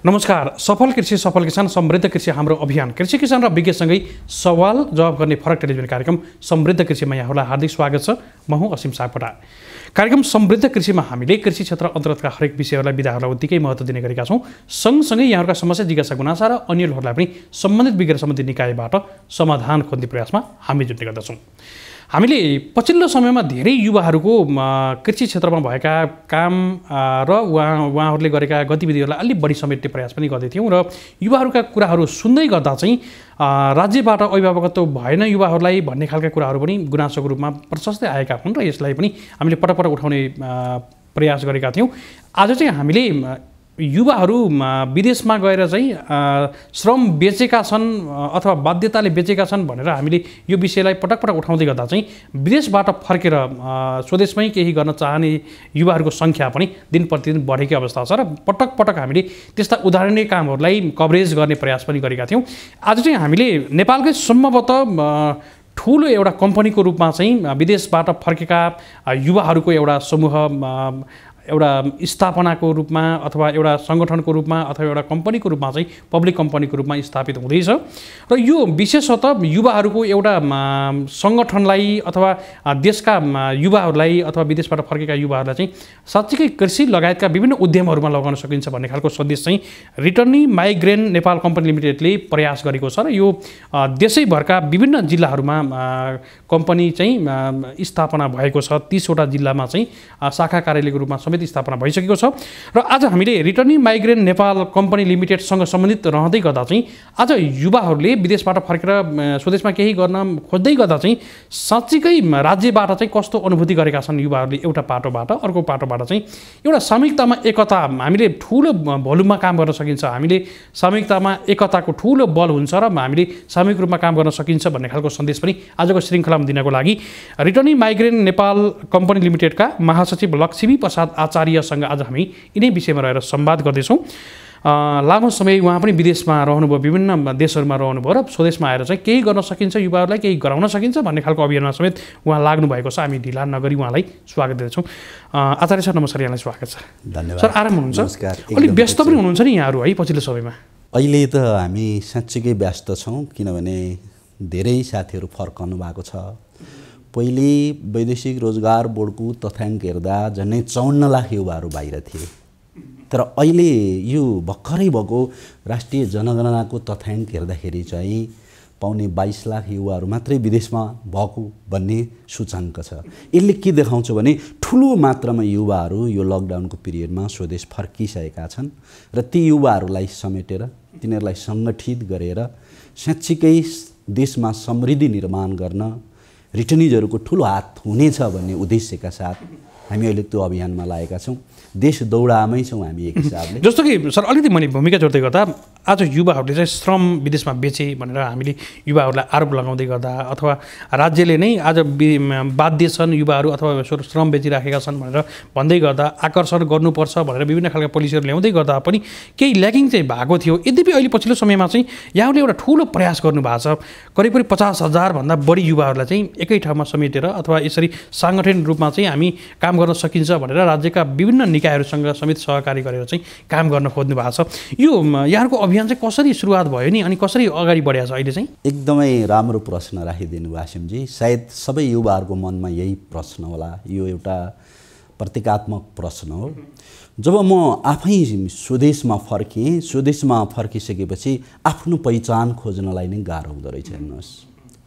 नमस्कार। सफल कृषि सफल किसान समृद्ध कृषि हाम्रो अभियान कृषि किसान र विज्ञसँगै सवाल जवाब गर्ने फरक टेलिभिजन कार्यक्रम समृद्ध कृषिमा यहाँहरूलाई हार्दिक स्वागत छ। म हुँ असीम सापकोटा। कार्यक्रम समृद्ध कृषिमा हामीले कृषि क्षेत्र अन्तर्गतका हरेक विषयहरूलाई विधाहरूलाई उत्तिकै महत्त्व दिने गरेका छौँ। सँगसँगै यहाँहरूका समस्या जिज्ञासा गुनासा र अन्यहरूलाई पनि सम्बन्धित विज्ञ सम्बन्धित निकायबाट समाधान खोज्ने प्रयासमा हामी जुट्ने गर्दछौँ। हामीले पछिल्लो समयमा धेरै युवाहरूको कृषि क्षेत्रमा भएका काम र उहाँहरूले गरेका गतिविधिहरूलाई अलि बढी समेट्ने प्रयास पनि गर्दैथ्यौँ र युवाहरूका कुराहरू सुन्दै गर्दा चाहिँ राज्यबाट अभिभावकत्व भएन युवाहरूलाई भन्ने खालका कुराहरू पनि गुनासोको रूपमा प्रशस्तै आएका हुन् र यसलाई पनि हामीले पटक पटक उठाउने प्रयास गरेका थियौँ। आज चाहिँ हामीले युवाहरू विदेशमा गएर चाहिँ श्रम बेचेका छन् अथवा बाध्यताले बेचेका छन् भनेर हामीले यो विषयलाई पटक पटक उठाउँदै गर्दा चाहिँ विदेशबाट फर्केर स्वदेशमै केही गर्न चाहने युवाहरूको सङ्ख्या पनि दिन प्रतिदिन बढेकै अवस्था छ र पटक पटक हामीले त्यस्ता उदाहरणीय कामहरूलाई कभरेज गर्ने प्रयास पनि गरेका थियौँ। आज चाहिँ हामीले नेपालकै सम्भवतः ठुलो एउटा कम्पनीको रूपमा चाहिँ विदेशबाट फर्केका युवाहरूको एउटा समूह एउटा स्थापनाको रूपमा अथवा एउटा सङ्गठनको रूपमा अथवा एउटा कम्पनीको रूपमा चाहिँ पब्लिक कम्पनीको रूपमा स्थापित हुँदैछ र यो विशेषतः युवाहरूको एउटा सङ्गठनलाई अथवा देशका युवाहरूलाई अथवा विदेशबाट फर्केका युवाहरूलाई चाहिँ साँच्चीकै कृषि लगायतका विभिन्न उद्यमहरूमा लगाउन सकिन्छ भन्ने खालको सन्देश चाहिँ रिटर्नी माइग्रेन नेपाल कम्पनी लिमिटेडले प्रयास गरेको छ र यो देशैभरका विभिन्न जिल्लाहरूमा कम्पनी चाहिँ स्थापना भएको छ। 30 वटा जिल्लामा चाहिँ शाखा कार्यालयको रूपमा समेत स्थापना भइसकेको छ र आज हामीले रिटर्नी माइग्रेन नेपाल कम्पनी लिमिटेडसँग सम्बन्धित रहँदै गर्दा चाहिँ आज युवाहरूले विदेशबाट फर्केर स्वदेशमा केही गर्न खोज्दै गर्दा चाहिँ साँच्चीकै राज्यबाट चाहिँ कस्तो अनुभूति गरेका छन् युवाहरूले एउटा पाटोबाट अर्को पाटोबाट चाहिँ एउटा सामूहिकतामा एकता हामीले ठुलो भोल्युममा काम गर्न सकिन्छ, हामीले सामूहिकतामा एकताको ठुलो बल हुन्छ र हामीले सामूहिक रूपमा काम गर्न सकिन्छ भन्ने खालको सन्देश पनि आजको श्रृङ्खलामा दिनको लागि रिटर्नी माइग्रेन नेपाल कम्पनी लिमिटेडका महासचिव लक्ष्मी प्रसाद आचार्यसँग आज हामी यिनै विषयमा रहेर संवाद गर्दैछौँ। लामो समय उहाँ पनि विदेशमा रहनुभयो, विभिन्न देशहरूमा रहनुभयो र स्वदेशमा आएर चाहिँ केही गर्न सकिन्छ, युवाहरूलाई केही गराउन सकिन्छ भन्ने खालको अभियानमा समेत उहाँ लाग्नु भएको छ। हामी ढिला नगरी उहाँलाई स्वागत दिँदैछौँ। आचार्य सर नमस्कार, यहाँलाई स्वागत छ। धन्यवाद सर। आराम हुनुहुन्छ? अलिक व्यस्त पनि हुनुहुन्छ नि यहाँहरू है पछिल्लो समयमा? अहिले त हामी साँच्चीकै व्यस्त छौँ किनभने धेरै साथीहरू फर्कनु भएको छ। पहिले वैदेशिक रोजगार बोर्डको तथ्याङ्क हेर्दा झन्डै 54 लाख युवाहरू बाहिर थिए, तर अहिले यो भर्खरै भएको राष्ट्रिय जनगणनाको तथ्याङ्क हेर्दाखेरि चाहिँ पाउने 22 लाख युवाहरू मात्रै विदेशमा भएको भन्ने सूचाङ्क छ। यसले के देखाउँछ भने ठुलो मात्रामा युवाहरू यो लकडाउनको पिरियडमा स्वदेश फर्किसकेका छन् र ती युवाहरूलाई समेटेर तिनीहरूलाई सङ्गठित गरेर साँच्चीकै देशमा समृद्धि निर्माण गर्न रिटर्निजहरूको ठुलो हात हुनेछ भन्ने उद्देश्यका साथ हामी अहिले त्यो अभियानमा लागेका छौँ। देश दौडामै छौँ हामी एक हिसाबले। जस्तो कि सर अलिकति मैले भूमिका जोड्दै गर्दा आज युवाहरूले चाहिँ श्रम विदेशमा बेचे भनेर हामीले युवाहरूलाई आरोप लगाउँदै गर्दा अथवा राज्यले नै आज बाध्य छन् युवाहरू अथवा श्रम बेचिराखेका छन् भनेर भन्दै गर्दा आकर्षण गर्नुपर्छ भनेर विभिन्न खालका पोलिसीहरू ल्याउँदै गर्दा पनि केही ल्याकिङ चाहिँ भएको थियो। यद्यपि अहिले पछिल्लो समयमा चाहिँ यहाँहरूले एउटा ठुलो प्रयास गर्नुभएको छ। करिब 50,000 भन्दा बढी युवाहरूलाई चाहिँ एकै ठाउँमा समेटेर अथवा यसरी साङ्गठनिक रूपमा चाहिँ हामी काम गर्न सकिन्छ भनेर राज्यका विभिन्न निकायहरूसँग समेत सहकारी गरेर चाहिँ काम गर्न खोज्नु भएको छ। यो यहाँको अभियान चाहिँ कसरी सुरुवात भयो नि अनि कसरी अगाडि बढेको छ अहिले चाहिँ? एकदमै राम्रो प्रश्न राखिदिनु वासिमजी। सायद सबै युवाहरूको मनमा यही प्रश्न होला। यो एउटा प्रतीकात्मक प्रश्न हो। जब म आफै स्वदेशमा फर्केँ, स्वदेशमा फर्किसकेपछि आफ्नो पहिचान खोज्नलाई नै गाह्रो हुँदो रहेछ। हेर्नुहोस्,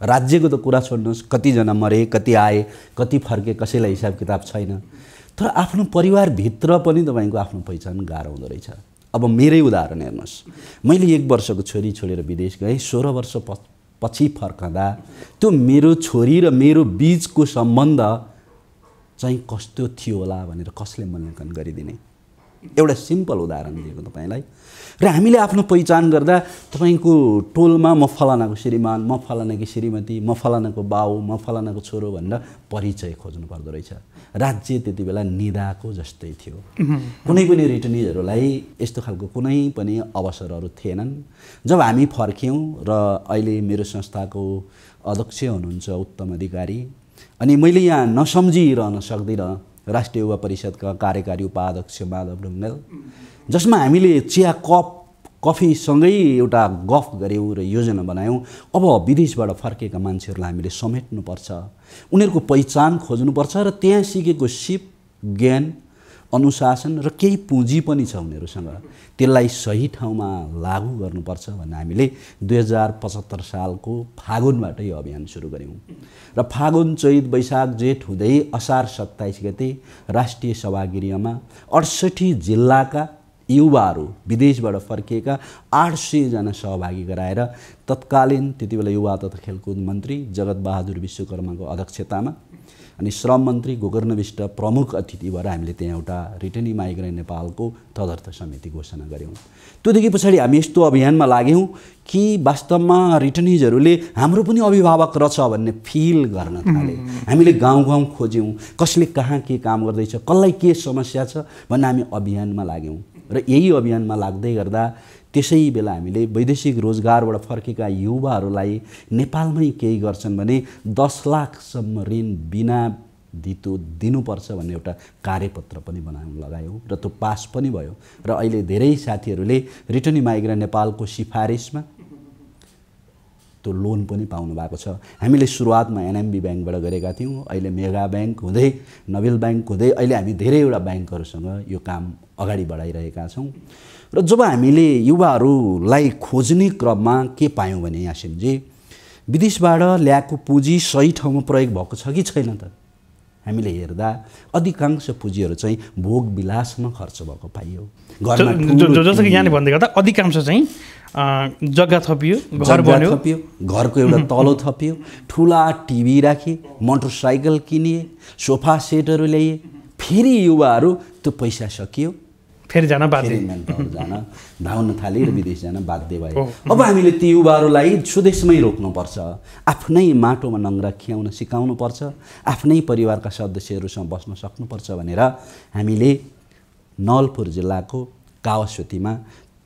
राज्यको त कुरा छोड्नुहोस्, कतिजना मरे, कति आए, कति फर्के, कसैलाई हिसाब किताब छैन। तर आफ्नो परिवारभित्र पनि तपाईँको आफ्नो पहिचान गाह्रो हुँदो रहेछ। अब मेरै उदाहरण हेर्नुहोस्, मैले 1 वर्षको छोरी छोडेर विदेश गएँ। 16 वर्ष पछि फर्कँदा त्यो मेरो छोरी र मेरो बिचको सम्बन्ध चाहिँ कस्तो थियो होला भनेर कसले मूल्याङ्कन गरिदिने? एउटा सिम्पल उदाहरण दिएको तपाईँलाई। र हामीले आफ्नो पहिचान गर्दा तपाईँको टोलमा म फलानाको श्रीमान, म फलानाकी श्रीमती, म फलानाको बाउ, म फलानाको छोरो भनेर परिचय खोज्नु पर्दो रहेछ। राज्य त्यति बेला निदाको जस्तै थियो। कुनै पनि रिटर्निजहरूलाई यस्तो खालको कुनै पनि अवसरहरू थिएनन्। जब हामी फर्क्यौँ र अहिले मेरो संस्थाको अध्यक्ष हुनुहुन्छ उत्तम अधिकारी, अनि मैले यहाँ नसम्झिरहन सक्दिनँ राष्ट्रिय युवा परिषदका कार्यकारी उपाध्यक्ष माधव ढुङ्गेल, जसमा हामीले चिया कफीसँगै एउटा गफ गऱ्यौँ र योजना बनायौँ। अब विदेशबाट फर्केका मान्छेहरूलाई हामीले समेट्नुपर्छ, उनीहरूको पहिचान खोज्नुपर्छ र त्यहाँ सिकेको सिप, ज्ञान, अनुशासन र केही पुँजी पनि छ उनीहरूसँग, त्यसलाई सही ठाउँमा लागू गर्नुपर्छ भन्ने हामीले 2075 सालको फागुनबाट यो अभियान सुरु गऱ्यौँ। र फागुन, चैत, वैशाख, जेठ हुँदै असार 27 गते राष्ट्रिय सभागृहमा 68 जिल्लाका युवाहरू विदेशबाट फर्किएका 800 जना सहभागी गराएर तत्कालीन त्यति बेला युवा तथा खेलकुद मन्त्री जगत बहादुर विश्वकर्माको अध्यक्षतामा अनि श्रम मन्त्री गोकर्ण विष्ट प्रमुख अतिथि भएर हामीले त्यहाँ एउटा रिटर्निङ माइग्रेन्ट नेपालको तदर्थ समिति घोषणा गऱ्यौँ। त्योदेखि पछाडि हामी यस्तो अभियानमा लाग्यौँ कि वास्तवमा रिटर्निजहरूले हाम्रो पनि अभिभावक रहेछ भन्ने फिल गर्न थाले। हामीले गाउँ गाउँ खोज्यौँ, कसले कहाँ के काम गर्दैछ, कसलाई के समस्या छ भन्ने हामी अभियानमा लाग्यौँ। र यही अभियानमा लाग्दै गर्दा त्यसै बेला हामीले वैदेशिक रोजगारबाट फर्केका युवाहरूलाई नेपालमै केही गर्छन् भने 10 लाखसम्म ऋण बिना धितो दिनुपर्छ भन्ने एउटा कार्यपत्र पनि बनाउन लगायौँ र त्यो पास पनि भयो। र अहिले धेरै साथीहरूले रिटर्निङ माइग्रेन्ट नेपालको सिफारिसमा त्यो लोन पनि पाउनु भएको छ। हामीले सुरुवातमा एनएमबी ब्याङ्कबाट गरेका थियौँ, अहिले मेगा ब्याङ्क हुँदै नबिल ब्याङ्क हुँदै अहिले हामी धेरैवटा ब्याङ्कहरूसँग यो काम अगाडि बढाइरहेका छौँ। र जब हामीले युवाहरूलाई खोज्ने क्रममा के पायौँ भने यासिनजी, विदेशबाट ल्याएको पुँजी सही ठाउँमा प्रयोग भएको छ कि छैन त हामीले हेर्दा अधिकांश पुँजीहरू चाहिँ भोग विलासमा खर्च भएको पाइयो। जस्तो कि यहाँले भन्दै गर्दा अधिकांश चाहिँ जग्गा थपियो, घर बन्यो, घरको एउटा तलो थपियो, ठुला टिभी राखे, मोटरसाइकल किनिए, सोफा सेटहरू ल्याइए, फेरि युवाहरू त्यो पैसा सकियो, फेरि जान बाध्य, धाउन थाले र विदेश जान बाध्य भए। अब हामीले ती युवाहरूलाई स्वदेशमै रोक्नुपर्छ, आफ्नै माटोमा नङ्ग्रा खियाउन सिकाउनुपर्छ, आफ्नै परिवारका सदस्यहरूसँग बस्न सक्नुपर्छ भनेर हामीले नवलपुर जिल्लाको कावासोतीमा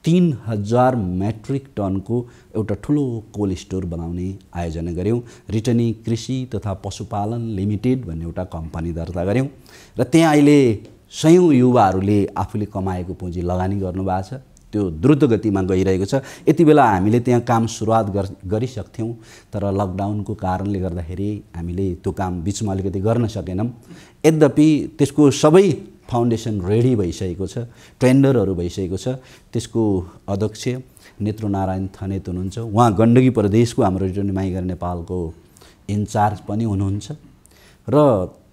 3000 मेट्रिक टनको एउटा ठुलो कोल्ड स्टोर बनाउने आयोजना गऱ्यौँ। रिटर्निङ कृषि तथा पशुपालन लिमिटेड भन्ने एउटा कम्पनी दर्ता गऱ्यौँ र त्यहाँ अहिले सयौँ युवाहरूले आफूले कमाएको पुँजी लगानी गर्नुभएको छ। त्यो द्रुत गतिमा गइरहेको छ। यति बेला हामीले त्यहाँ काम सुरुवात गरिसक्थ्यौँ, तर लकडाउनको कारणले गर्दाखेरि हामीले त्यो काम बिचमा अलिकति गर्न सकेनौँ। यद्यपि त्यसको सबै फाउन्डेसन रेडी भइसकेको छ, टेन्डरहरू भइसकेको छ। त्यसको अध्यक्ष नेत्रनारायण थनेत हुनुहुन्छ, उहाँ गण्डकी प्रदेशको हाम्रो रिटर्निङ माइग्रेन्ट नेपालको इन्चार्ज पनि हुनुहुन्छ। र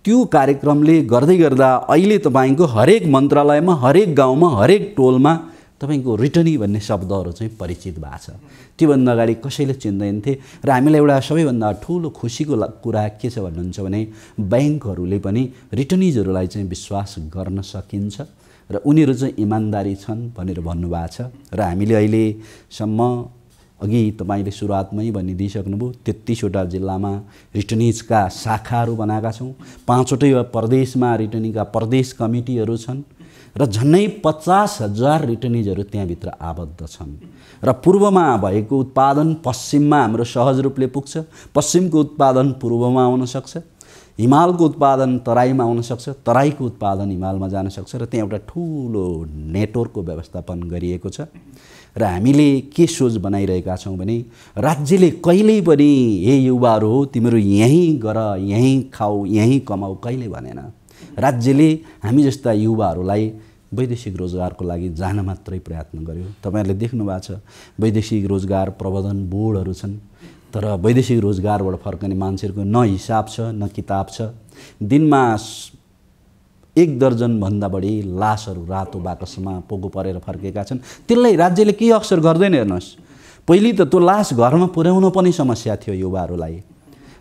त्यो कार्यक्रमले गर्दै गर्दा अहिले तपाईँको हरेक मन्त्रालयमा, हरेक गाउँमा, हरेक टोलमा तपाईँको रिटर्निङ भन्ने शब्दहरू चाहिँ परिचित भएको छ। त्योभन्दा अगाडि कसैले चिन्दैन थिए। र हामीलाई एउटा सबैभन्दा ठुलो खुसीको कुरा के छ भन्नुहुन्छ भने ब्याङ्कहरूले पनि रिटर्निजहरूलाई चाहिँ विश्वास गर्न सकिन्छ र उनीहरू चाहिँ इमान्दारी छन् भनेर भन्नुभएको छ। र हामीले अहिलेसम्म अघि तपाईँले सुरुवातमै भनिदिइसक्नुभयो 33वटा जिल्लामा रिटर्निजका शाखाहरू बनाएका छौँ। 5वटै प्रदेशमा रिटर्निङका प्रदेश कमिटीहरू छन् र झन्डै 50,000 रिटर्निजहरू त्यहाँभित्र आबद्ध छन्। र पूर्वमा भएको उत्पादन पश्चिममा हाम्रो सहज रूपले पुग्छ, पश्चिमको उत्पादन पूर्वमा आउन सक्छ, हिमालको उत्पादन तराईमा आउन सक्छ, तराईको उत्पादन हिमालमा जान सक्छ र त्यहाँ एउटा ठुलो नेटवर्कको व्यवस्थापन गरिएको छ। र हामीले के सोच बनाइरहेका छौँ भने राज्यले कहिल्यै पनि हे युवाहरू हो तिमीहरू यहीँ गर, यहीँ खाऊ, यहीँ कमाऊ कहिले भनेन। राज्यले हामी जस्ता युवाहरूलाई वैदेशिक रोजगारको लागि जान मात्रै प्रयत्न गर्यो। तपाईँहरूले देख्नु भएको छ वैदेशिक रोजगार प्रबन्धन बोर्डहरू छन्, तर वैदेशिक रोजगारबाट फर्कने मान्छेहरूको न हिसाब छ न किताब छ। दिनमा 1 दर्जनभन्दा बढी लासहरू रातो बाकसमा पोगो परेर फर्केका छन्। त्यसलाई राज्यले केही अक्सर गर्दैन। हेर्नुहोस्, पहिले त त्यो लास घरमा पुर्याउन पनि समस्या थियो युवाहरूलाई,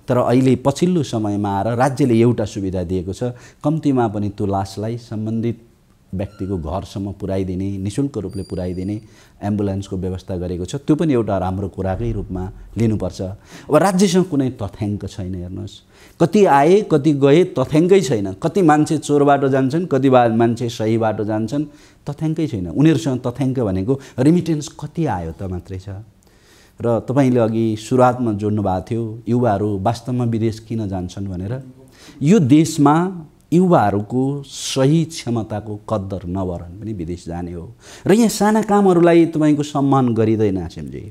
तर अहिले पछिल्लो समयमा आएर राज्यले एउटा सुविधा दिएको छ, कम्तीमा पनि त्यो लासलाई सम्बन्धित व्यक्तिको घरसम्म पुर्याइदिने, निःशुल्क रूपले पुर्याइदिने एम्बुलेन्सको व्यवस्था गरेको छ। त्यो पनि एउटा राम्रो कुराकै रूपमा लिनुपर्छ। अब राज्यसँग कुनै तथ्याङ्क छैन। हेर्नुहोस्, कति आए कति गए तथ्याङ्कै छैन। कति मान्छे चोर बाटो जान्छन्, कति मान्छे सही बाटो जान्छन्, तथ्याङ्कै छैन। उनीहरूसँग तथ्याङ्क भनेको रिमिटेन्स कति आयो त मात्रै छ। र तपाईँले अघि सुरुवातमा जोड्नु भएको थियो युवाहरू वास्तवमा विदेश किन जान्छन् भनेर। यो देशमा युवाहरूको सही क्षमताको कद्दर नगरन पनि विदेश जाने हो। र यहाँ साना कामहरूलाई तपाईँको सम्मान गरिँदैन आसिमजी।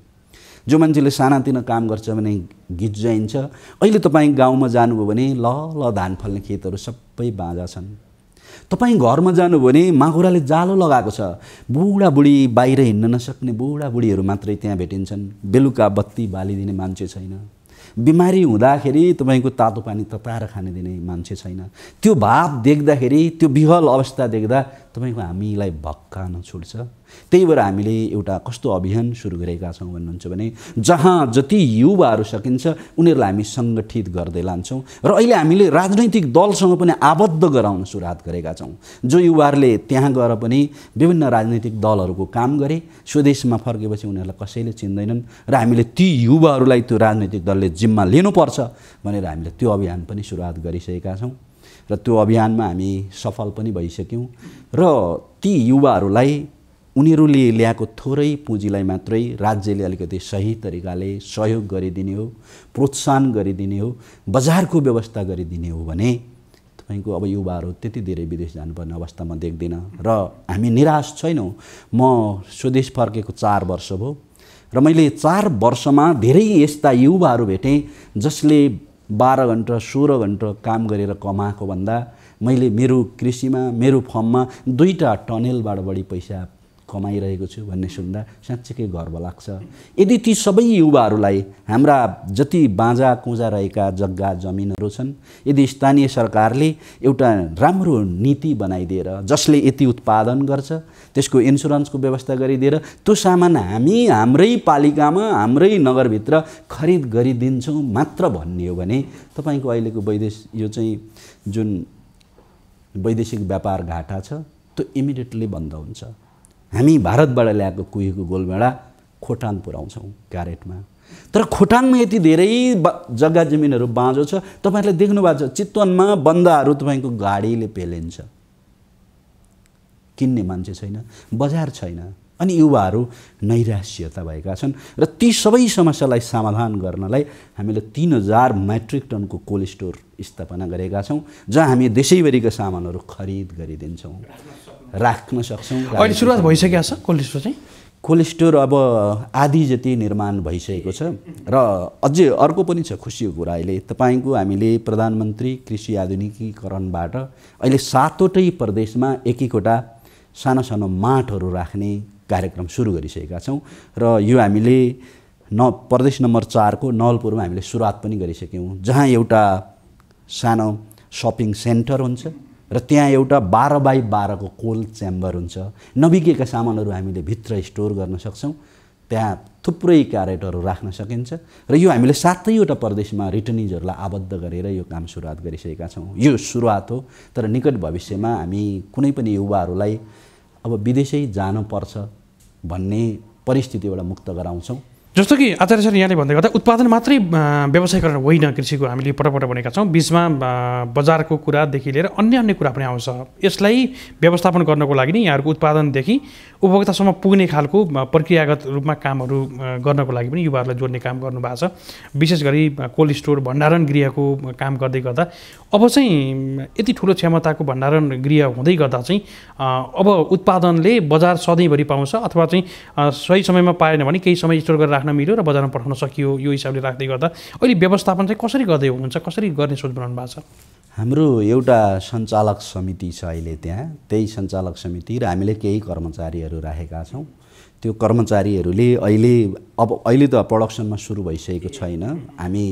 जो मान्छेले सानातिना काम गर्छ भने गिज्जाइन्छ। अहिले तपाईँ गाउँमा जानुभयो भने ल धान फल्ने खेतहरू सबै बाँझा छन्। तपाईँ घरमा जानुभयो भने माकुराले जालो लगाएको छ। बुढाबुढी बाहिर हिँड्न नसक्ने बुढाबुढीहरू मात्रै त्यहाँ भेटिन्छन्। बेलुका बत्ती बालिदिने मान्छे छैन। बिमारी हुँदाखेरि तपाईँको तातो पानी तताएर खाने दिने मान्छे छैन। त्यो भाव देख्दाखेरि, त्यो विहल अवस्था देख्दा तपाईँको हामीलाई भक्का नछुट्छ। त्यही भएर हामीले एउटा कस्तो अभियान सुरु गरेका छौँ भन्नुहुन्छ भने जहाँ जति युवाहरू सकिन्छ उनीहरूलाई हामी सङ्गठित गर्दै लान्छौँ। र अहिले हामीले राजनैतिक दलसँग पनि आबद्ध गराउन सुरुवात गरेका छौँ। जो युवाहरूले त्यहाँ गएर पनि विभिन्न राजनैतिक दलहरूको काम गरे, स्वदेशमा फर्केपछि उनीहरूलाई कसैले चिन्दैनन् र हामीले ती युवाहरूलाई त्यो राजनैतिक दलले जिम्मा लिनुपर्छ भनेर हामीले त्यो अभियान पनि सुरुवात गरिसकेका छौँ। र त्यो अभियानमा हामी सफल पनि भइसक्यौँ। र ती युवाहरूलाई उनीहरूले ल्याएको थोरै पुँजीलाई मात्रै राज्यले अलिकति सही तरिकाले सहयोग गरिदिने हो, प्रोत्साहन गरिदिने हो, बजारको व्यवस्था गरिदिने हो भने तपाईँको अब युवाहरू त्यति धेरै विदेश जानुपर्ने अवस्था म देख्दिनँ। र हामी निराश छैनौँ। म स्वदेश फर्केको 4 वर्ष भयो र मैले 4 वर्षमा धेरै यस्ता युवाहरू भेटेँ जसले 12 घन्टा 16 घन्टा काम गरेर कमाएको भन्दा मैले मेरो कृषिमा, मेरो फर्ममा 2टा टनेलबाट बढी पैसा कमाइरहेको छु भन्ने सुन्दा साँच्चीकै गर्व लाग्छ। यदि ती सबै युवाहरूलाई हाम्रा जति बाँझा कुँजा रहेका जग्गा जमिनहरू छन्, यदि स्थानीय सरकारले एउटा राम्रो नीति बनाइदिएर जसले यति उत्पादन गर्छ त्यसको इन्सुरेन्सको व्यवस्था गरिदिएर त्यो सामान हामी हाम्रै पालिकामा, हाम्रै नगरभित्र खरिद गरिदिन्छौँ मात्र भन्ने हो भने तपाईँको अहिलेको यो चाहिँ जुन वैदेशिक व्यापार घाटा छ त्यो इमिडिएटली बन्द हुन्छ। हामी भारतबाट ल्याएको कुहिएको गोलभेडा खोटाङ पुर्याउँछौँ क्यारेटमा। तर खोटाङमा यति धेरै जग्गा जमिनहरू बाँझो छ। तपाईँहरूले देख्नु भएको छ चितवनमा बन्दाहरू तपाईँको गाडीले पेलिन्छ, किन्ने मान्छे छैन, बजार छैन। अनि युवाहरू नैराश्यता भएका छन्। र ती सबै समस्यालाई समाधान गर्नलाई हामीले 3000 मेट्रिक टनको कोल्ड स्टोर स्थापना गरेका छौँ जहाँ हामी देशैभरिका सामानहरू खरिद गरिदिन्छौँ, राख्न सक्छौँ। अहिले सुरुवात भइसकेको छ कोल्ड स्टोर चाहिँ। कोल्ड स्टोर अब आधी जति निर्माण भइसकेको छ। र अझै अर्को पनि छ खुसीको कुरा। अहिले तपाईँको हामीले प्रधानमन्त्री कृषि आधुनिकीकरणबाट अहिले 7वटै प्रदेशमा एक-एकवटा सानो सानो माठहरू राख्ने कार्यक्रम सुरु गरिसकेका छौँ। र यो हामीले प्रदेश नम्बर 4 को नवलपुरमा हामीले सुरुवात पनि गरिसक्यौँ, जहाँ एउटा सानो सपिङ सेन्टर हुन्छ र त्यहाँ एउटा 12x12 को कोल्ड च्याम्बर हुन्छ। नबिकेका सामानहरू हामीले भित्र स्टोर गर्न सक्छौँ। त्यहाँ थुप्रै क्यारेटहरू राख्न सकिन्छ। र यो हामीले 7वटा प्रदेशमा रिटर्निजहरूलाई आबद्ध गरेर यो काम सुरुवात गरिसकेका छौँ। यो सुरुवात हो। तर निकट भविष्यमा हामी कुनै पनि युवाहरूलाई अब विदेशै जानुपर्छ भन्ने परिस्थितिबाट मुक्त गराउँछौँ। जस्तो कि आचार्य सर यहाँले भन्दै गर्दा उत्पादन मात्रै व्यवसायीकरण होइन कृषिको, हामीले पटक भनेका छौँ। बिचमा बजारको कुरादेखि लिएर अन्य कुरा पनि आउँछ। यसलाई व्यवस्थापन गर्नको लागि नै यहाँहरूको उत्पादनदेखि उपभोक्तासम्म पुग्ने खालको प्रक्रियागत रूपमा कामहरू गर्नको लागि पनि युवाहरूलाई जोड्ने काम गर्नुभएको छ। विशेष गरी कोल्ड स्टोर भण्डारण गृहको काम गर्दै गर्दा अब चाहिँ यति ठुलो क्षमताको भण्डारण गृह हुँदै गर्दा चाहिँ अब उत्पादनले बजार सधैँभरि पाउँछ अथवा चाहिँ सही समयमा पाएन भने केही समय स्टोर गरेर राख्न मिल्यो र बजारमा पठाउन सकियो। यो हिसाबले राख्दै गर्दा अहिले व्यवस्थापन चाहिँ कसरी गर्दै हुनुहुन्छ, कसरी गर्ने सोच बनाउनु भएको छ? हाम्रो एउटा सञ्चालक समिति छ अहिले त्यहाँ। त्यही सञ्चालक समिति र हामीले केही कर्मचारीहरू राखेका छौँ। त्यो कर्मचारीहरूले अहिले त प्रडक्सनमा सुरु भइसकेको छैन। हामी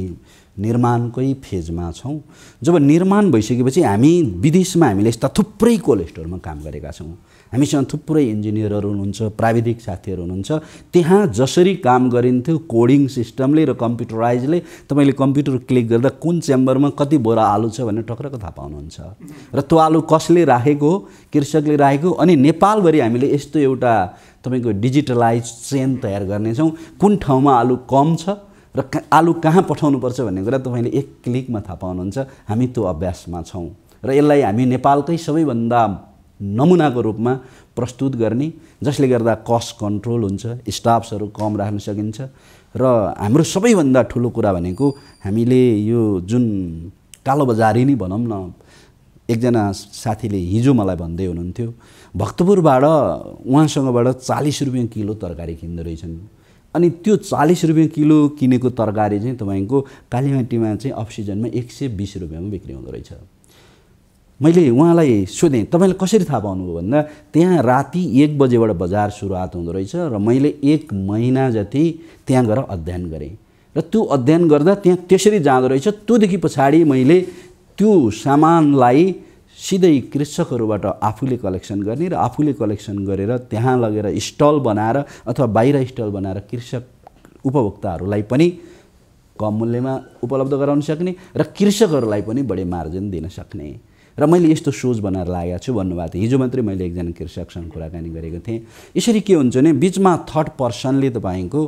निर्माणकै फेजमा छौँ। जब निर्माण भइसकेपछि हामी विदेशमा हामीले यस्ता थुप्रै कोल्ड स्टोरमा काम गरेका छौँ। हामीसँग थुप्रै इन्जिनियरहरू हुनुहुन्छ, प्राविधिक साथीहरू हुनुहुन्छ। त्यहाँ जसरी काम गरिन्थ्यो कोडिङ सिस्टमले र कम्प्युटराइजले, तपाईँले कम्प्युटर क्लिक गर्दा कुन च्याम्बरमा कति बोरा आलु छ भनेर टक्रक्क थाहा पाउनुहुन्छ। र त्यो आलु कसले राखेको, कृषकले राखेको। अनि नेपालभरि हामीले यस्तो एउटा तपाईँको डिजिटलाइज चेन तयार गर्नेछौँ। कुन ठाउँमा आलु कम छ र आलु कहाँ पठाउनुपर्छ भन्ने कुरा तपाईँले एक क्लिकमा थाहा पाउनुहुन्छ। हामी त्यो अभ्यासमा छौँ र यसलाई हामी नेपालकै सबैभन्दा नमुनाको रूपमा प्रस्तुत गर्ने, जसले गर्दा कस्ट कन्ट्रोल हुन्छ, स्टाफ्सहरू कम राख्न सकिन्छ। र हाम्रो सबैभन्दा ठुलो कुरा भनेको हामीले यो जुन कालोबजारी नै भनौँ न, एकजना साथीले हिजो मलाई भन्दै हुनुहुन्थ्यो भक्तपुरबाट उहाँसँगबाट 40 रुपियाँ किलो तरकारी किन्दो रहेछन्। अनि त्यो 40 रुपियाँ किलो किनेको तरकारी चाहिँ तपाईँको कालीमाटीमा चाहिँ अफ सिजनमा 120 रुपियाँमा बिक्री हुँदो रहेछ। मैले उहाँलाई सोधेँ तपाईँले कसरी थाहा पाउनुभयो भन्दा त्यहाँ राति 1 बजेबाट बजार सुरुवात हुँदो रहेछ र मैले 1 महिना जति त्यहाँ गएर अध्ययन गरेँ र त्यो अध्ययन गर्दा त्यहाँ त्यसरी जाँदो रहेछ। त्योदेखि पछाडि मैले त्यो सामानलाई सिधै कृषकहरूबाट आफूले कलेक्सन गर्ने र आफूले कलेक्सन गरेर त्यहाँ लगेर स्टल बनाएर अथवा बाहिर स्टल बनाएर कृषक उपभोक्ताहरूलाई पनि कम मूल्यमा उपलब्ध गराउन सक्ने र कृषकहरूलाई पनि बढी मार्जिन दिन सक्ने। र मैले यस्तो सोच बनाएर लागेको छु भन्नुभएको थियो। हिजो मात्रै मैले एकजना कृषकसँग कुराकानी गरेको थिएँ। यसरी के हुन्छ भने बिचमा थर्ड पर्सनले तपाईँको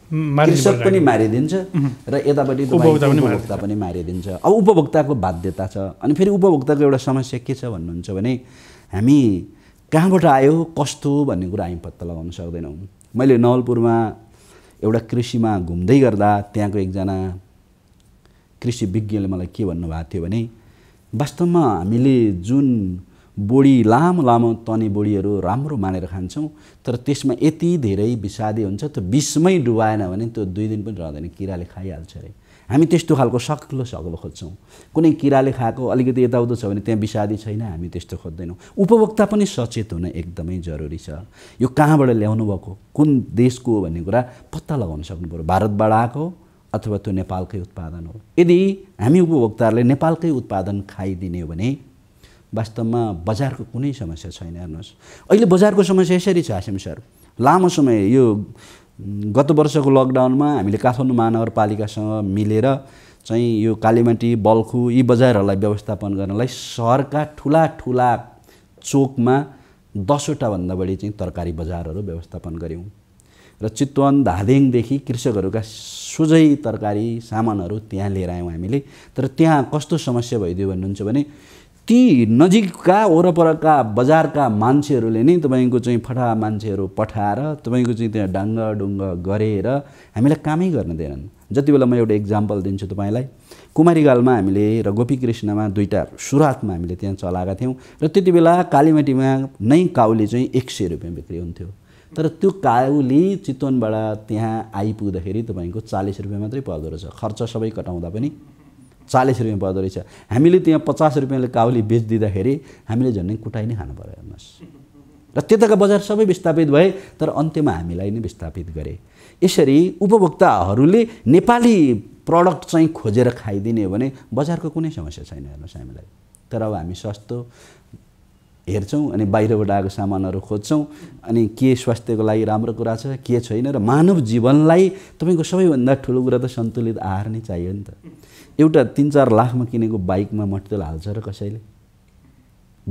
कृषक पनि मारिदिन्छ र यतापट्टि उपभोक्ता पनि मारिदिन्छ। अब उपभोक्ताको बाध्यता छ। अनि फेरि उपभोक्ताको एउटा समस्या के छ भन्नुहुन्छ भने हामी कहाँबाट आयो कस्तो भन्ने कुरा हामी पत्ता लगाउन सक्दैनौँ। मैले नवलपुरमा एउटा कृषिमा घुम्दै गर्दा त्यहाँको एकजना कृषि विज्ञले मलाई के भन्नुभएको थियो भने वास्तवमा हामीले जुन बोडी लामो लामो तनी बोडीहरू राम्रो मानेर खान्छौँ, तर त्यसमा यति धेरै विषादी हुन्छ त्यो विषमै डुबाएन भने त्यो 2 दिन पनि रहँदैन, किराले खाइहाल्छ अरे। हामी त्यस्तो खालको सक्लो खोज्छौँ। कुनै किराले खाएको अलिकति यताउता छ भने त्यहाँ विषादी छैन, हामी त्यस्तो खोज्दैनौँ। उपभोक्ता पनि सचेत हुन एकदमै जरुरी छ। यो कहाँबाट ल्याउनु भएको, कुन देशको हो भन्ने कुरा पत्ता लगाउन सक्नु पर्यो। भारतबाट आएको अथवा त्यो नेपालकै उत्पादन हो। यदि हामी उपभोक्ताहरूले नेपालकै उत्पादन खाइदिने हो भने वास्तवमा बजारको कुनै समस्या छैन। हेर्नुहोस् अहिले बजारको समस्या यसरी छ हासिम सर। लामो समय यो गत वर्षको लकडाउनमा हामीले काठमाडौँ महानगरपालिकासँग मिलेर चाहिँ यो कालीमाटी, बल्खु यी बजारहरूलाई व्यवस्थापन गर्नलाई सहरका ठुला ठुला चोकमा 10वटा भन्दा बढी चाहिँ तरकारी बजारहरू व्यवस्थापन गऱ्यौँ र चितवन, धादिङदेखि कृषकहरूका सोझै तरकारी सामानहरू त्यहाँ लिएर आयौँ हामीले। तर त्यहाँ कस्तो समस्या भइदियो भन्नुहुन्छ भने ती नजिकका वरपरका बजारका मान्छेहरूले नै तपाईँको चाहिँ फटा मान्छेहरू पठाएर तपाईँको चाहिँ त्यहाँ डाङ्गडुङ्ग गरेर हामीलाई कामै गर्न दिएनन्। जति बेला म एउटा इक्जाम्पल दिन्छु तपाईँलाई, कुमारीगालमा हामीले र गोपीकृष्णमा 2टा सुरुवातमा हामीले त्यहाँ चलाएका थियौँ र त्यति बेला कालीमाटीमा नै काउली चाहिँ 100 रुपियाँ बिक्री हुन्थ्यो। तर त्यो काउली चितवनबाट त्यहाँ आइपुग्दाखेरि तपाईँको 40 रुपियाँ मात्रै पर्दो रहेछ। खर्च सबै कटाउँदा पनि 40 रुपियाँ पर्दो रहेछ। हामीले त्यहाँ 50 रुपियाँले काउली बेचिदिँदाखेरि हामीले झन्डै कुटाइ नै खानु पर्यो। हेर्नुहोस् र त्यताका बजार सबै विस्थापित भए, तर अन्त्यमा हामीलाई नै विस्थापित गरे। यसरी उपभोक्ताहरूले नेपाली प्रडक्ट चाहिँ खोजेर खाइदिने हो भने बजारको कुनै समस्या छैन। हेर्नुहोस् हामीलाई तर अब हामी सस्तो हेर्छौँ अनि बाहिरबाट आएको सामानहरू खोज्छौँ अनि के स्वास्थ्यको लागि राम्रो कुरा छ के छैन। र मानव जीवनलाई तपाईँको सबैभन्दा ठुलो कुरा त सन्तुलित आहार नै चाहियो नि त। एउटा 3-4 लाखमा किनेको बाइकमा मट्टितेल हाल्छ र कसैले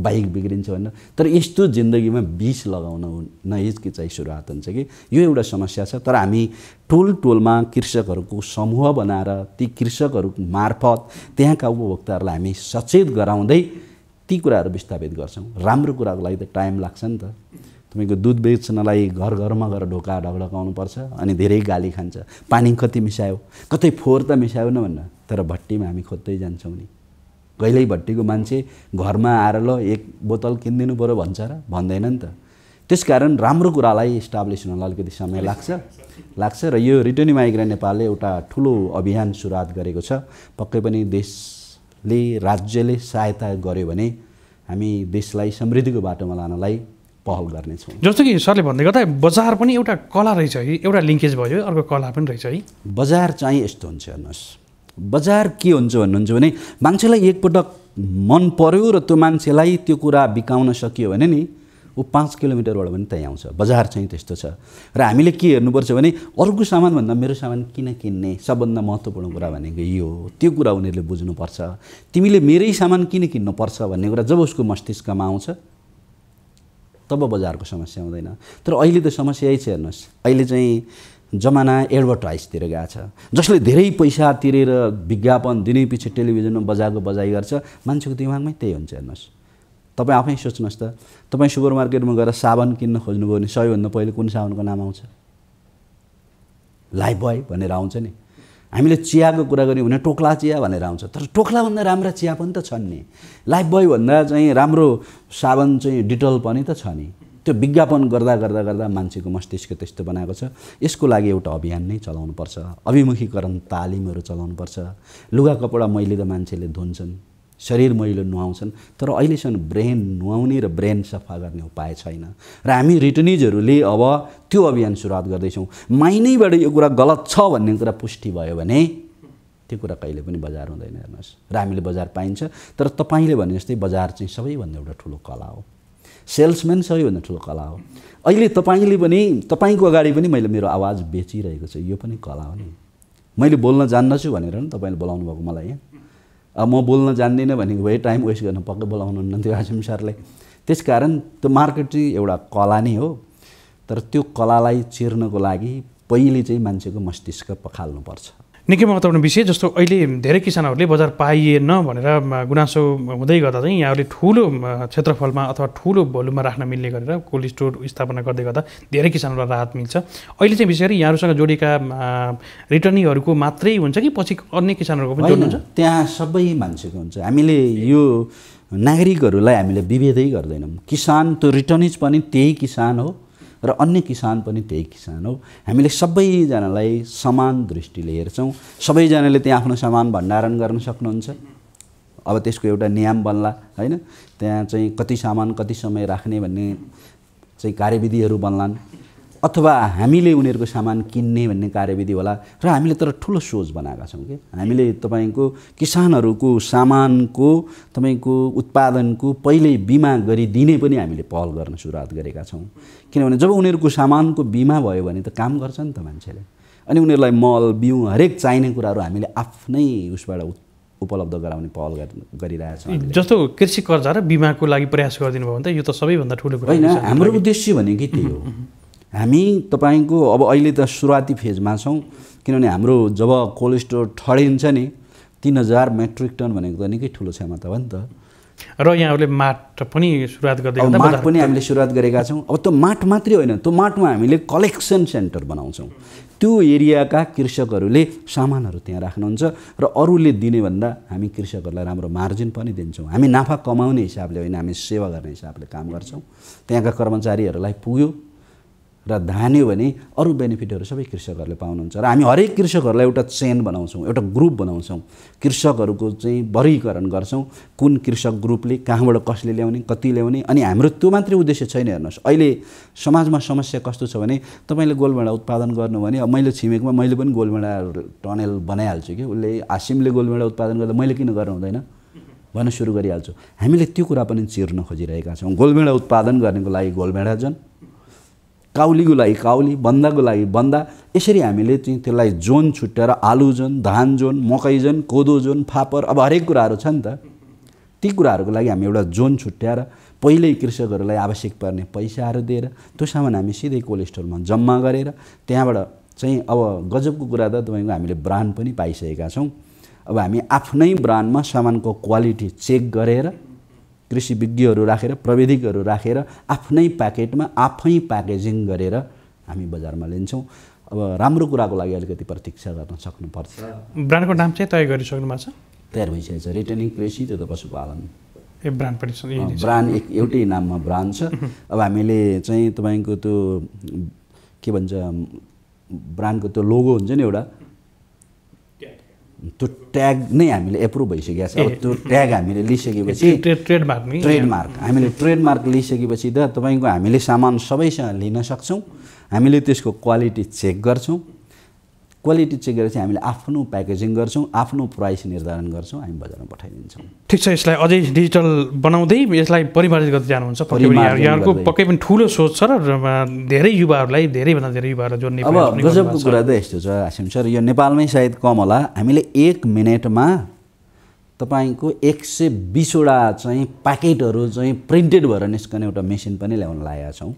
बाइक बिग्रिन्छ भनेर। तर यस्तो जिन्दगीमा विष लगाउन नहिचकिचाइ सुरुवात हुन्छ कि यो एउटा समस्या छ। तर हामी टोलमा कृषकहरूको समूह बनाएर ती कृषकहरू मार्फत त्यहाँका उपभोक्ताहरूलाई हामी सचेत गराउँदै ती कुराहरू विस्थापित गर्छौँ। राम्रो कुराको लागि त टाइम लाग्छ नि त। तपाईँको दुध बेच्नलाई घर घरमा गएर ढोका ढकढकाउनु पर्छ अनि धेरै गाली खान्छ। पानी कति मिसायो, कतै फोहोर त मिसायो न भन्न, तर भट्टीमा हामी खोज्दै जान्छौँ नि। कहिल्यै भट्टीको मान्छे घरमा आएर ल 1 बोतल किनिदिनु पऱ्यो भन्छ र भन्दैन नि त। त्यसकारण राम्रो कुरालाई इस्टाब्लिस हुनलाई अलिकति समय लाग्छ र यो रिटर्न माइग्रेन्ट नेपालले एउटा ठुलो अभियान सुरुवात गरेको छ। पक्कै पनि देशले राज्यले सहायता गर्यो भने हामी देशलाई समृद्धिको बाटोमा लानलाई पहल गर्नेछौँ। जस्तो कि सरले भन्दै गर्दा बजार पनि एउटा कला रहेछ है, एउटा लिङ्केज भयो, अर्को कला पनि रहेछ है। बजार चाहिँ यस्तो हुन्छ हेर्नुहोस्, बजार के हुन्छ भन्नुहुन्छ भने मान्छेलाई एकपटक मन पर्यो र त्यो मान्छेलाई त्यो कुरा बिकाउन सकियो भने नि ऊ 5 किलोमिटरबाट पनि त्यहीँ आउँछ। बजार चाहिँ त्यस्तो छ। र हामीले के हेर्नुपर्छ भने अरूको सामानभन्दा मेरो सामान किन किन्ने, सबभन्दा महत्त्वपूर्ण कुरा भनेको यो हो। त्यो कुरा उनीहरूले बुझ्नुपर्छ। तिमीले मेरै सामान किन किन्नुपर्छ भन्ने कुरा जब उसको मस्तिष्कमा आउँछ तब बजारको समस्या हुँदैन। तर अहिले त समस्या यही छ। हेर्नुहोस्, अहिले चाहिँ जमाना एडभर्टाइजतिर गएको छ। जसले धेरै पैसा तिरेर विज्ञापन दिनैपछि टेलिभिजनमा बजाएको बजाइ गर्छ, मान्छेको दिमागमै त्यही हुन्छ। हेर्नुहोस्, तपाईँ आफै सोच्नुहोस् त, तपाईँ सुपर मार्केटमा गएर साबन किन्न खोज्नुभयो भने सबैभन्दा पहिले कुन साबनको नाम आउँछ? लाइफबॉय भनेर आउँछ नि। हामीले चियाको कुरा गऱ्यौँ भने टोक्ला चिया भनेर आउँछ। तर टोक्लाभन्दा राम्रा चिया पनि त छन् नि। लाइफबॉय भन्दा चाहिँ राम्रो साबन चाहिँ डिटोल पनि त छ नि। त्यो विज्ञापन गर्दा गर्दा गर्दा मान्छेको मस्तिष्क त्यस्तो बनाएको छ। यसको लागि एउटा अभियान नै चलाउनुपर्छ। अभिमुखीकरण तालिमहरू चलाउनुपर्छ। लुगा कपडा मैले त मान्छेले धुन्छन्, शरीर मैलो नुहाउँछन्, तर अहिलेसम्म ब्रेन नुहाउने र ब्रेन सफा गर्ने उपाय छैन। र हामी रिटर्निजहरूले अब त्यो अभियान सुरुवात गर्दैछौँ। माइनैबाट यो कुरा गलत छ भन्ने कुरा पुष्टि भयो भने त्यो कुरा कहिले पनि बजार हुँदैन। हेर्नुहोस्, र हामीले बजार पाइन्छ। तर तपाईँले भने जस्तै बजार चाहिँ सबैभन्दा एउटा ठुलो कला हो। सेल्सम्यान सबैभन्दा ठुलो कला हो। अहिले तपाईँले पनि, तपाईँको अगाडि पनि मैले मेरो आवाज बेचिरहेको छु, यो पनि कला हो नि। मैले बोल्न जान्दछु भनेर नि तपाईँले बोलाउनु भएको मलाई यहाँ। अब म बोल्न जान्दिनँ भनेको भए टाइम वेस्ट गर्न पक्कै बोलाउनुहुन्न थियो आसिम सरले। त्यसकारण त्यो मार्केट चाहिँ एउटा कला नै हो। तर त्यो कलालाई चिर्नको लागि पहिले चाहिँ मान्छेको मस्तिष्क पखाल्नुपर्छ। निकै महत्त्वपूर्ण विषय। जस्तो अहिले धेरै किसानहरूले बजार पाइएन भनेर गुनासो हुँदै गर्दा चाहिँ यहाँहरूले ठुलो क्षेत्रफलमा अथवा ठुलो भोल्युममा राख्न मिल्ने गरेर कोल्ड स्टोर स्थापना गर्दै गर्दा धेरै किसानहरूलाई राहत मिल्छ। अहिले चाहिँ विशेष गरी यहाँहरूसँग जोडिएका रिटर्नीहरूको मात्रै हुन्छ कि पछि अन्य किसानहरूको पनि जोड्नुहुन्छ? त्यहाँ सबै मान्छेको हुन्छ। हामीले यो नागरिकहरूलाई हामीले विभेदै गर्दैनौँ। किसान त्यो रिटर्निज पनि त्यही किसान हो र अन्य किसान पनि त्यही किसान हो। हामीले सबैजनालाई समान दृष्टिले हेर्छौँ। सबैजनाले त्यहाँ आफ्नो सामान भण्डारण गर्न सक्नुहुन्छ। अब त्यसको एउटा नियम बन्ला हैन, त्यहाँ चाहिँ कति सामान कति समय राख्ने भन्ने चाहिँ कार्यविधिहरू बन्लान्, अथवा हामीले उनीहरूको सामान किन्ने भन्ने कार्यविधि होला। र हामीले तर ठुलो सोच बनाएका छौँ कि हामीले तपाईँको किसानहरूको सामानको तपाईँको उत्पादनको पहिल्यै बिमा गरिदिने पनि हामीले पहल गर्न सुरुवात गरेका छौँ। किनभने जब उनीहरूको सामानको बिमा भयो भने त काम गर्छ नि त मान्छेले। अनि उनीहरूलाई मल बिउ हरेक चाहिने कुराहरू हामीले आफ्नै उसबाट उपलब्ध गराउने पहल गरिरहेका छौँ। जस्तो कृषि कर्जा र बिमाको लागि प्रयास गरिदिनु भयो भने त यो त सबैभन्दा ठुलो कुरा होइन। हाम्रो उद्देश्य भनेकै त्यही हो। हामी तपाईँको अब अहिले त सुरुवाती फेजमा छौँ। किनभने हाम्रो जब कोल्ड स्टोर ठडिन्छ नि 3000 मेट्रिक टन भनेको त निकै ठुलो क्षमता हो नि त। र यहाँहरूले माट पनि सुरुवात गर्दै गर्दा माट पनि हामीले सुरुवात गरेका छौँ। अब त्यो माट मात्रै होइन, त्यो माटमा हामीले कलेक्सन सेन्टर बनाउँछौँ। त्यो एरियाका कृषकहरूले सामानहरू त्यहाँ राख्नुहुन्छ र अरूले दिने भन्दा हामी कृषकहरूलाई राम्रो मार्जिन पनि दिन्छौँ। हामी नाफा कमाउने हिसाबले होइन, हामी सेवा गर्ने हिसाबले काम गर्छौँ। त्यहाँका कर्मचारीहरूलाई पुग्यो र धान्यो भने अरू बेनिफिटहरू सबै कृषकहरूले पाउनुहुन्छ। र हामी हरेक कृषकहरूलाई एउटा चेन बनाउँछौँ, एउटा ग्रुप बनाउँछौँ। कृषकहरूको चाहिँ वर्गीकरण गर्छौँ, कुन कृषक ग्रुपले कहाँबाट कसले ल्याउने, कति ल्याउने। अनि हाम्रो त्यो मात्रै उद्देश्य छैन। हेर्नुहोस्, अहिले समाजमा समस्या कस्तो छ भने तपाईँले गोलभेडा उत्पादन गर्नु भने अब मैले छिमेकमा मैले पनि गोलभेडा टनेल बनाइहाल्छु कि उसले आसिमले गोलभेडा उत्पादन गर्दा मैले किन गर्नु हुँदैन भन्न सुरु गरिहाल्छु। हामीले त्यो कुरा पनि चिर्न खोजिरहेका छौँ। गोलभेडा उत्पादन गर्नेको लागि गोलभेडा जन, काउलीको लागि काउली, बन्दाको लागि बन्दा, यसरी हामीले चाहिँ त्यसलाई जोन छुट्याएर आलु जोन, धान जोन, मकै जोन, कोदो जोन, फापर, अब हरेक कुराहरू छ नि त। ती कुराहरूको लागि हामी एउटा जोन छुट्याएर पहिल्यै कृषकहरूलाई आवश्यक पर्ने पैसाहरू दिएर त्यो सामान हामी सिधै कोल्ड स्टोरमा जम्मा गरेर त्यहाँबाट चाहिँ अब गजबको कुरा त तपाईँको हामीले ब्रान्ड पनि पाइसकेका छौँ। अब हामी आफ्नै ब्रान्डमा सामानको क्वालिटी चेक गरेर कृषि विज्ञहरू राखेर, प्रविधिकहरू राखेर आफ्नै प्याकेटमा आफै प्याकेजिङ गरेर हामी बजारमा लिन्छौँ। अब राम्रो कुराको लागि अलिकति प्रतीक्षा गर्न सक्नुपर्छ। ब्रान्डको नाम चाहिँ तय गरिसक्नु भएको छ? तयार भइसकेको छ। रिटर्निङ कृषि त्यो त पशुपालन। ए ब्रान्ड पनि छ? ब्रान्ड एउटै नाममा ब्रान्ड छ। अब हामीले चाहिँ तपाईँको त्यो के भन्छ ब्रान्डको त्यो लोगो हुन्छ नि एउटा, त्यो ट्याग नै हामीले एप्रुभ भइसकेको छ। अब त्यो ट्याग हामीले लिइसकेपछि ट्रेडमार्क हामीले ट्रेडमार्क लिइसकेपछि त तपाईँको हामीले सामान सबैसँग लिन सक्छौँ। हामीले त्यसको क्वालिटी चेक गर्छौँ। क्वालिटी चेक गरेर चाहिँ हामीले आफ्नो प्याकेजिङ गर्छौँ, आफ्नो प्राइस निर्धारण गर्छौँ, हामी बजारमा पठाइदिन्छौँ। ठिक छ, यसलाई अझै डिजिटल बनाउँदै यसलाई परिमार्जित गर्दै जानुहुन्छ। यहाँको पक्कै पनि ठुलो सोच छ र धेरै युवाहरूलाई, धेरैभन्दा धेरै युवाहरूलाई जोड्ने। अब गजबको कुरा त यस्तो छ हासिम सर, यो नेपालमै सायद कम होला, हामीले 1 मिनेटमा तपाईँको 120वटा चाहिँ प्याकेटहरू चाहिँ प्रिन्टेड भएर निस्कने एउटा मेसिन पनि ल्याउन लागेका छौँ।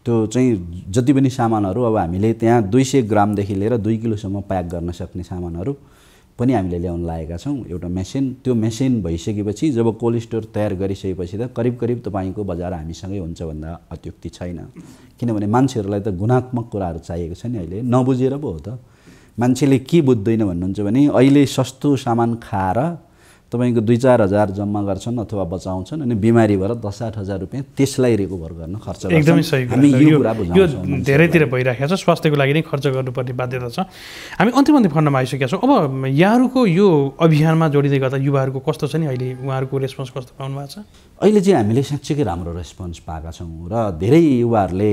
त्यो चाहिँ जति पनि सामानहरू अब हामीले त्यहाँ 200 ग्रामदेखि लिएर 2 किलोसम्म प्याक गर्न सक्ने सामानहरू पनि हामीले ल्याउन लागेका छौँ। एउटा मेसिन, त्यो मेसिन भइसकेपछि जब कोल्ड स्टोर तयार गरिसकेपछि त करिब तपाईँको बजार हामीसँगै हुन्छ भन्दा अत्युक्ति छैन। किनभने मान्छेहरूलाई त गुणात्मक कुराहरू चाहिएको छ नि, अहिले नबुझेर पो हो त। मान्छेले के बुझ्दैन भन्नुहुन्छ भने अहिले सस्तो सामान खाएर तपाईँको 2-4 हजार जम्मा गर्छन् अथवा बचाउँछन् अनि बिमारी भएर 10-8 हजार रुपियाँ त्यसलाई रिकभर गर्न खर्च गर्छन्। एकदमै सही हामी यो कुरा बुझाउँछौँ। यो धेरैतिर भइरहेको छ, स्वास्थ्यको लागि नै खर्च गर्नुपर्ने बाध्यता छ। हामी अन्तिम खण्डमा आइसकेका छौँ। अब यहाँहरूको यो अभियानमा जोडिँदै गर्दा युवाहरूको कस्तो छ नि, अहिले उहाँहरूको रेस्पोन्स कस्तो पाउनु भएको छ? अहिले चाहिँ हामीले साँच्चैकै राम्रो रेस्पोन्स पाएका छौँ र धेरै युवाहरूले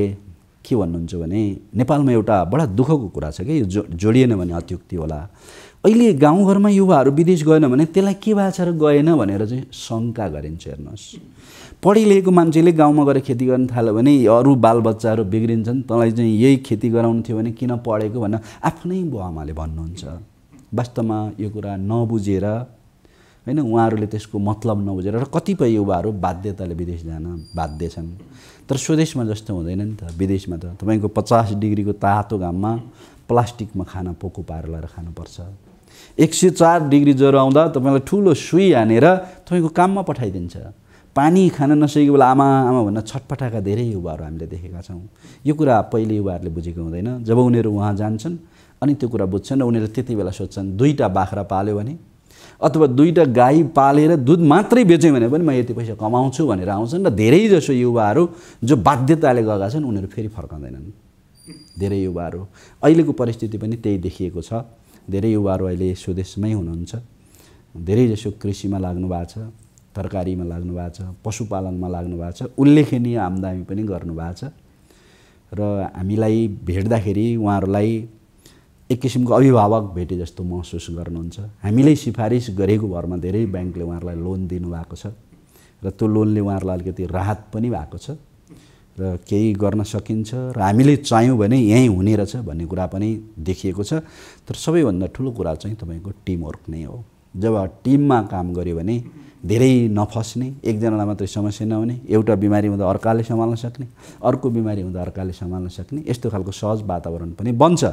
के भन्नुहुन्छ भने नेपालमा एउटा बडा दुःखको कुरा छ कि यो जोडिएन भने अत्युक्ति होला। अहिले गाउँघरमा युवाहरू विदेश गएन भने त्यसलाई के भएको छ र गएन भनेर चाहिँ शङ्का गरिन्छ। हेर्नुहोस्, पढी लेखेको मान्छेले गाउँमा गएर खेती गर्न थाल्यो भने अरू बालबच्चाहरू बिग्रिन्छन्, तँलाई चाहिँ यही खेती गराउनु थियो भने किन पढेको भनेर आफ्नै बुवाआमाले भन्नुहुन्छ। वास्तवमा यो कुरा नबुझेर होइन, उहाँहरूले त्यसको मतलब नबुझेर र कतिपय युवाहरू बाध्यताले विदेश जान बाध्य छन्। तर स्वदेशमा जस्तो हुँदैन नि त। विदेशमा त तपाईँको 50 डिग्रीको तातो घाममा प्लास्टिकमा खाना पोको पारेर खानुपर्छ। 104 डिग्री ज्वरो आउँदा तपाईँलाई ठुलो सुई हानेर तपाईँको काममा पठाइदिन्छ। पानी खान नसकेको बेला आमा भनेर छटपटाएका धेरै युवाहरू हामीले देखेका छौँ। यो कुरा पहिले युवाहरूले बुझेको हुँदैन। जब उनीहरू वहाँ जान्छन् अनि त्यो कुरा बुझ्छन् र उनीहरूले त्यति बेला सोध्छन् 2टा बाख्रा पाल्यो भने अथवा 2टा गाई पालेर दुध मात्रै बेच्यो भने पनि म यति पैसा कमाउँछु भनेर आउँछन्। र धेरैजसो युवाहरू जो बाध्यताले गएका छन् उनीहरू फेरि फर्काउँदैनन्। धेरै युवाहरू अहिलेको परिस्थिति पनि त्यही देखिएको छ। धेरै युवाहरू अहिले स्वदेशमै हुनुहुन्छ। धेरैजसो कृषिमा लाग्नु भएको छ, तरकारीमा लाग्नु भएको छ, पशुपालनमा लाग्नु भएको छ, उल्लेखनीय आम्दानी पनि गर्नु भएको छ। र हामीलाई भेट्दाखेरि उहाँहरूलाई एक किसिमको अभिभावक भेटे जस्तो महसुस गर्नुहुन्छ। हामीले सिफारिस गरेको भरमा धेरै ब्याङ्कले उहाँहरूलाई लोन दिनुभएको छ र त्यो लोनले उहाँहरूलाई अलिकति राहत पनि भएको छ र केही गर्न सकिन्छ र हामीले चाह्यौँ भने यहीँ हुने रहेछ भन्ने कुरा पनि देखिएको छ। तर सबैभन्दा ठुलो कुरा चाहिँ तपाईँको टिमवर्क नै हो। जब टिममा काम गर्यो भने धेरै नफस्ने, एकजनालाई मात्रै समस्या नहुने, एउटा बिमारी हुँदा अर्काले सम्हाल्न सक्ने, अर्को बिमारी हुँदा अर्काले सम्हाल्न सक्ने, यस्तो खालको सहज वातावरण पनि बन्छ।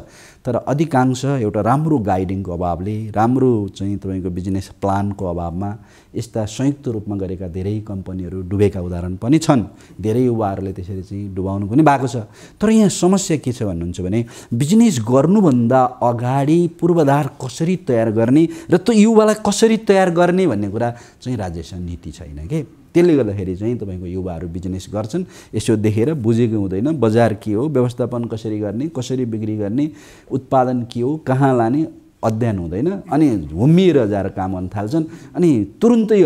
तर अधिकांश एउटा राम्रो गाइडिङको अभावले, राम्रो चाहिँ तपाईँको बिजनेस प्लानको अभावमा यस्ता संयुक्त रूपमा गरेका धेरै कम्पनीहरू डुबेका उदाहरण पनि छन्। धेरै युवाहरूले त्यसरी चाहिँ डुबाउनु पनि भएको छ। तर यहाँ समस्या के छ भन्नुहुन्छ भने बिजनेस गर्नुभन्दा अगाडि पूर्वाधार कसरी तयार गर्ने र त्यो युवालाई कसरी तयार गर्ने भन्ने कुरा चाहिँ राज्य नीति छैन के। त्यसले गर्दाखेरि चाहिँ तपाईँको युवाहरू बिजनेस गर्छन्, यसो देखेर बुझेको हुँदैन बजार के हो, व्यवस्थापन कसरी गर्ने, कसरी बिक्री गर्ने, उत्पादन के हो, कहाँ लाने अध्ययन हुँदैन। अनि हुम्मिएर जाएर काम गर्न थाल्छन् अनि तुरुन्तै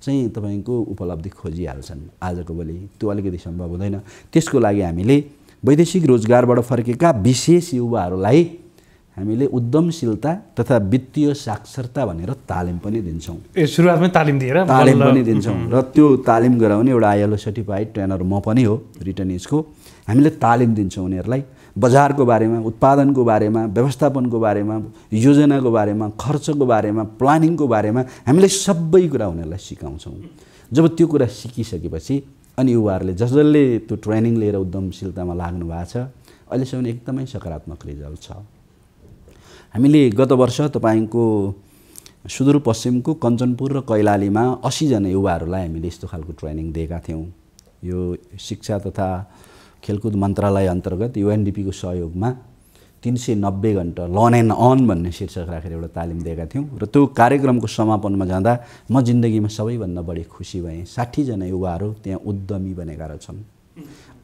चाहिँ तपाईँको उपलब्धि खोजिहाल्छन्। आजको भोलि त्यो अलिकति सम्भव हुँदैन। त्यसको लागि हामीले वैदेशिक रोजगारबाट फर्केका विशेष युवाहरूलाई हामीले उद्यमशीलता तथा वित्तीय साक्षरता भनेर तालिम पनि दिन्छौँ। सुरुवातमै तालिम पनि दिन्छौँ र त्यो तालिम गराउने एउटा ILO सर्टिफाइड ट्रेनर म पनि हो, रिटर्न एजको। हामीले तालिम दिन्छौँ उनीहरूलाई बजारको बारेमा, उत्पादनको बारेमा, व्यवस्थापनको बारेमा, योजनाको बारेमा, खर्चको बारेमा, प्लानिङको बारेमा हामीले सबै कुरा उनीहरूलाई सिकाउँछौँ। जब त्यो कुरा सिकिसकेपछि अनि युवाहरूले जसले त्यो ट्रेनिङ लिएर उद्यमशीलतामा लाग्नु भएको छ अहिलेसम्म एकदमै सकारात्मक रिजल्ट छ। हामीले गत वर्ष तपाईँको सुदूरपश्चिमको कञ्चनपुर र कैलालीमा 80 जना युवाहरूलाई हामीले यस्तो खालको ट्रेनिङ दिएका थियौँ। यो शिक्षा तथा खेलकुद मन्त्रालय अन्तर्गत UNDP को सहयोगमा 390 घण्टा लर्न एन्ड अन भन्ने शीर्षक राखेर एउटा तालिम दिएका थियौँ र त्यो कार्यक्रमको समापनमा जाँदा म जिन्दगीमा सबैभन्दा बढी खुसी भएँ। 60 जना युवाहरू त्यहाँ उद्यमी बनेका रहेछन्।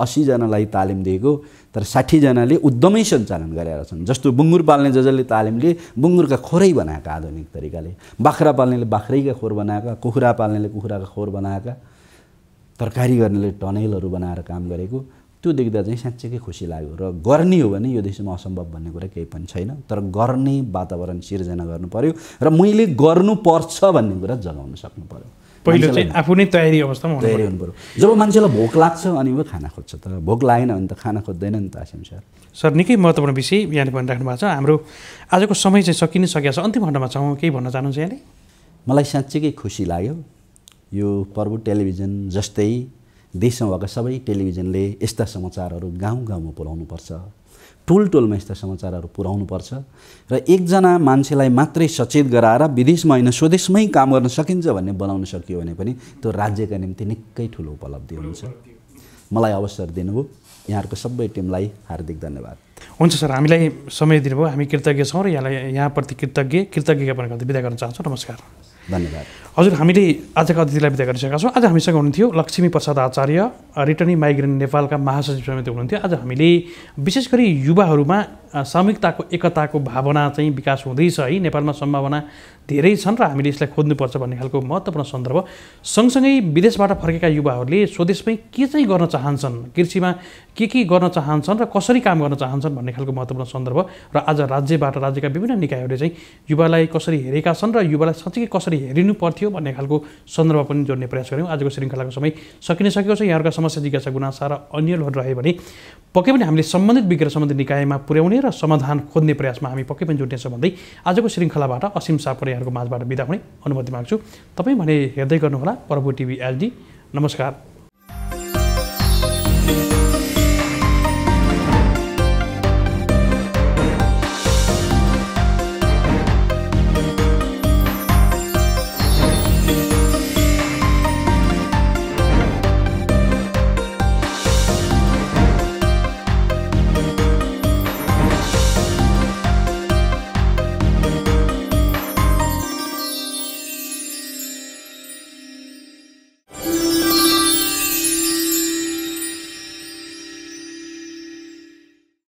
80 जनालाई तालिम दिएको तर 60 जनाले उद्यमै सञ्चालन गरेका छन्। जस्तो बुङ्गुर पाल्ने जसले तालिम लिए बुङ्गुरका खोरै बनाएका आधुनिक तरिकाले, बाख्रा पाल्नेले बाख्रैका खोर बनाएका, कुखुरा पाल्नेले कुखुराका खोर बनाएका, तरकारी गर्नेले टनेलहरू बनाएर काम गरेको, त्यो देख्दा चाहिँ साँच्चैकै खुसी लाग्यो र गर्ने हो भने यो देशमा असम्भव भन्ने कुरा केही पनि छैन तर गर्ने वातावरण सिर्जना गर्नु पर्यो र मैले गर्नुपर्छ भन्ने कुरा जगाउन सक्नु पर्यो पहिलो चाहिँ आफू नै तयारी अवस्थामा तयारी हुनु पर्यो जब मान्छेलाई भोक लाग्छ अनि ऊ खाना खोज्छ त भोक लागेन भने त खाना खोज्दैन नि त आसिम सर निकै महत्त्वपूर्ण विषय यहाँले भनिराख्नु भएको छ हाम्रो आजको समय चाहिँ सकिन सकेको छ अन्तिम खण्डमा छौँ केही भन्न चाहनुहुन्छ यहाँले मलाई साँच्चैकै खुसी लाग्यो यो प्रभु टेलिभिजन जस्तै देशमा भएका सबै टेलिभिजनले यस्ता समाचारहरू गाउँ गाउँमा पुर्याउनुपर्छ टोलटोलमा यस्ता समाचारहरू पुर्याउनुपर्छ र एकजना मान्छेलाई मात्रै सचेत गराएर विदेशमा होइन स्वदेशमै काम गर्न सकिन्छ भन्ने बनाउन सकियो भने पनि त्यो राज्यका निम्ति निकै ठुलो उपलब्धि हुन्छ मलाई अवसर दिनुभयो यहाँहरूको सबै टिमलाई हार्दिक धन्यवाद हुन्छ सर हामीलाई समय दिनुभयो हामी कृतज्ञ छौँ र यहाँप्रति कृतज्ञता पनि गर्दै बिदा गर्न चाहन्छौँ नमस्कार धन्यवाद हजुर हामीले आजका अतिथिलाई बिदा गरिसकेका छौँ आज हामीसँग हुनुहुन्थ्यो लक्ष्मी प्रसाद आचार्य रिटर्निङ माइग्रेन्ट नेपालका महासचिव समिति हुनुहुन्थ्यो आज हामीले विशेष गरी युवाहरूमा सामूहिकताको एकताको भावना चाहिँ विकास हुँदैछ है नेपालमा सम्भावना धेरै छन् र हामीले यसलाई खोज्नुपर्छ भन्ने खालको महत्त्वपूर्ण सन्दर्भ सँगसँगै विदेशबाट फर्केका युवाहरूले स्वदेशमै के चाहिँ गर्न चाहन्छन् कृषिमा के गर्न चाहन्छन् र कसरी काम गर्न चाहन्छन् भन्ने खालको महत्त्वपूर्ण सन्दर्भ र आज राज्यबाट राज्यका विभिन्न निकायहरूले चाहिँ युवालाई कसरी हेरेका छन् र युवालाई साँच्चै कसरी हेरिनु पर्थ्यो भन्ने खालको सन्दर्भ पनि जोड्ने प्रयास गऱ्यौँ आजको श्रृङ्खलाको समय सकिन सकेको छ यहाँहरूका समस्या जिज्ञासा गुनासा र अन्यहरू रह्यो भने पक्कै पनि हामीले सम्बन्धित विज्ञ र सम्बन्धित निकायमा पुर्याउने र समाधान खोज्ने प्रयासमा हामी पक्कै पनि जुट्नेछौँ भन्दै आजको श्रृङ्खलाबाट असीम सापकोटा यहाँहरूको माझबाट बिदा हुने अनुमति माग्छु तपाईँ भने हेर्दै गर्नुहोला प्रभु टिभी एचडी नमस्कार।